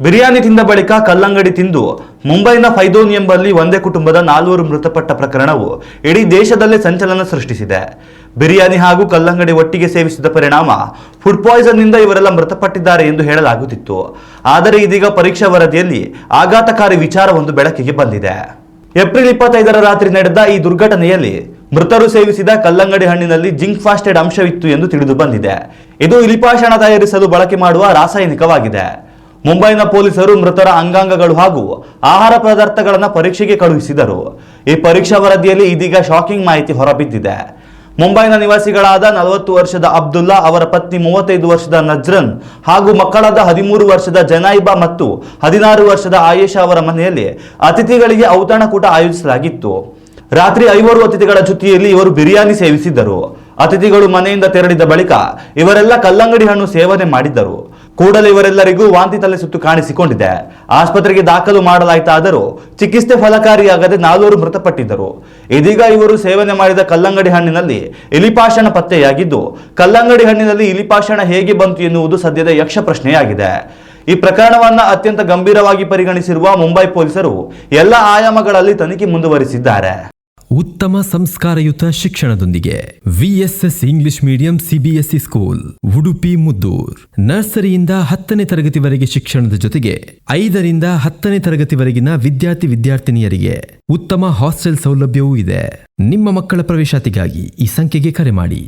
ಬಿರಿಯಾನಿ ತಿಂದ ಬಳಿಕ ಕಲ್ಲಂಗಡಿ ತಿಂದು ಮುಂಬೈನ ಫೈದೋನ್ ಎಂಬಲ್ಲಿ ಒಂದೇ ಕುಟುಂಬದ 4 ಮೃತಪಟ್ಟ ಪ್ರಕರಣವು ಇಡೀ ದೇಶದಲ್ಲೇ ಸಂಚಲನ ಸೃಷ್ಟಿಸಿದೆ. ಬಿರಿಯಾನಿ ಹಾಗೂ ಕಲ್ಲಂಗಡಿ ಒಟ್ಟಿಗೆ ಸೇವಿಸಿದ ಪರಿಣಾಮ ಫುಡ್ ಪಾಯ್ಸನ್ ನಿಂದ ಇವರೆಲ್ಲ ಮೃತಪಟ್ಟಿದ್ದಾರೆ ಎಂದು ಹೇಳಲಾಗುತ್ತಿತ್ತು. ಆದರೆ ಇದೀಗ ಪರೀಕ್ಷಾ ವರದಿಯಲ್ಲಿ ಆಘಾತಕಾರಿ ವಿಚಾರವೊಂದು ಬೆಳಕಿಗೆ ಬಂದಿದೆ. ಏಪ್ರಿಲ್ 25ರ ರಾತ್ರಿ ನಡೆದ ಈ ದುರ್ಘಟನೆಯಲ್ಲಿ ಮೃತರು ಸೇವಿಸಿದ ಕಲ್ಲಂಗಡಿ ಹಣ್ಣಿನಲ್ಲಿ ಜಿಂಕ್ ಫಾಸ್ಫೇಟ್ ಅಂಶವಿತ್ತು ಎಂದು ತಿಳಿದು ಬಂದಿದೆ. ಇದು ಇಲಿಪಾಷಾಣ ತಯಾರಿಸಲು ಬಳಕೆ ಮಾಡುವ ರಾಸಾಯನಿಕವಾಗಿದೆ. ಮುಂಬೈನ ಪೊಲೀಸರು ಮೃತರ ಅಂಗಾಂಗಗಳು ಹಾಗೂ ಆಹಾರ ಪದಾರ್ಥಗಳನ್ನು ಪರೀಕ್ಷೆಗೆ ಕಳುಹಿಸಿದರು. ಈ ಪರೀಕ್ಷಾ ವರದಿಯಲ್ಲಿ ಇದೀಗ ಶಾಕಿಂಗ್ ಮಾಹಿತಿ ಹೊರಬಿದ್ದಿದೆ. ಮುಂಬೈನ ನಿವಾಸಿಗಳಾದ 40 ವರ್ಷದ ಅಬ್ದುಲ್ಲಾ, ಅವರ ಪತ್ನಿ 35 ವರ್ಷದ ನಜ್ರನ್ ಹಾಗೂ ಮಕ್ಕಳಾದ 13 ವರ್ಷದ ಜನಾಯಿಬಾ ಮತ್ತು 16 ವರ್ಷದ ಆಯೇಷಾ ಅವರ ಮನೆಯಲ್ಲಿ ಅತಿಥಿಗಳಿಗೆ ಔತಣಕೂಟ ಆಯೋಜಿಸಲಾಗಿತ್ತು. ರಾತ್ರಿ 5 ಅತಿಥಿಗಳ ಜೊತೆಯಲ್ಲಿ ಇವರು ಬಿರಿಯಾನಿ ಸೇವಿಸಿದ್ದರು. ಅತಿಥಿಗಳು ಮನೆಯಿಂದ ತೆರಳಿದ ಬಳಿಕ ಇವರೆಲ್ಲ ಕಲ್ಲಂಗಡಿ ಹಣ್ಣು ಸೇವನೆ ಮಾಡಿದ್ದರು. ಕೂಡಲೇ ಇವರೆಲ್ಲರಿಗೂ ವಾಂತಿ ತಲೆ ಸುತ್ತು ಕಾಣಿಸಿಕೊಂಡಿದೆ. ಆಸ್ಪತ್ರೆಗೆ ದಾಖಲು ಮಾಡಲಾಯಿತಾದರೂ ಚಿಕಿತ್ಸೆ ಫಲಕಾರಿಯಾಗದೆ 4 ಮೃತಪಟ್ಟಿದ್ದರು. ಇದೀಗ ಇವರು ಸೇವನೆ ಮಾಡಿದ ಕಲ್ಲಂಗಡಿ ಹಣ್ಣಿನಲ್ಲಿ ಇಲಿಪಾಷಾಣ ಪತ್ತೆಯಾಗಿದ್ದು, ಕಲ್ಲಂಗಡಿ ಹಣ್ಣಿನಲ್ಲಿ ಇಲಿಪಾಷಾಣ ಹೇಗೆ ಬಂತು ಎನ್ನುವುದು ಸದ್ಯದ ಯಕ್ಷ ಪ್ರಶ್ನೆಯಾಗಿದೆ. ಈ ಪ್ರಕರಣವನ್ನು ಅತ್ಯಂತ ಗಂಭೀರವಾಗಿ ಪರಿಗಣಿಸಿರುವ ಮುಂಬೈ ಪೊಲೀಸರು ಎಲ್ಲ ಆಯಾಮಗಳಲ್ಲಿ ತನಿಖೆ ಮುಂದುವರಿಸಿದ್ದಾರೆ. ಉತ್ತಮ ಸಂಸ್ಕಾರಯುತ ಶಿಕ್ಷಣದೊಂದಿಗೆ VSS English medium CBSE school Udupi Muddur. ನರ್ಸರಿಯಿಂದ 10ನೇ ತರಗತಿವರೆಗೆ ಶಿಕ್ಷಣದ ಜೊತೆಗೆ 5ರಿಂದ 10ನೇ ತರಗತಿವರೆಗಿನ ವಿದ್ಯಾರ್ಥಿನಿಯರಿಗೆ ಉತ್ತಮ ಹಾಸ್ಟೆಲ್ ಸೌಲಭ್ಯವೂ ಇದೆ. ನಿಮ್ಮ ಮಕ್ಕಳ ಪ್ರವೇಶಾತಿಗಾಗಿ ಈ ಸಂಖ್ಯೆಗೆ ಕರೆ ಮಾಡಿ.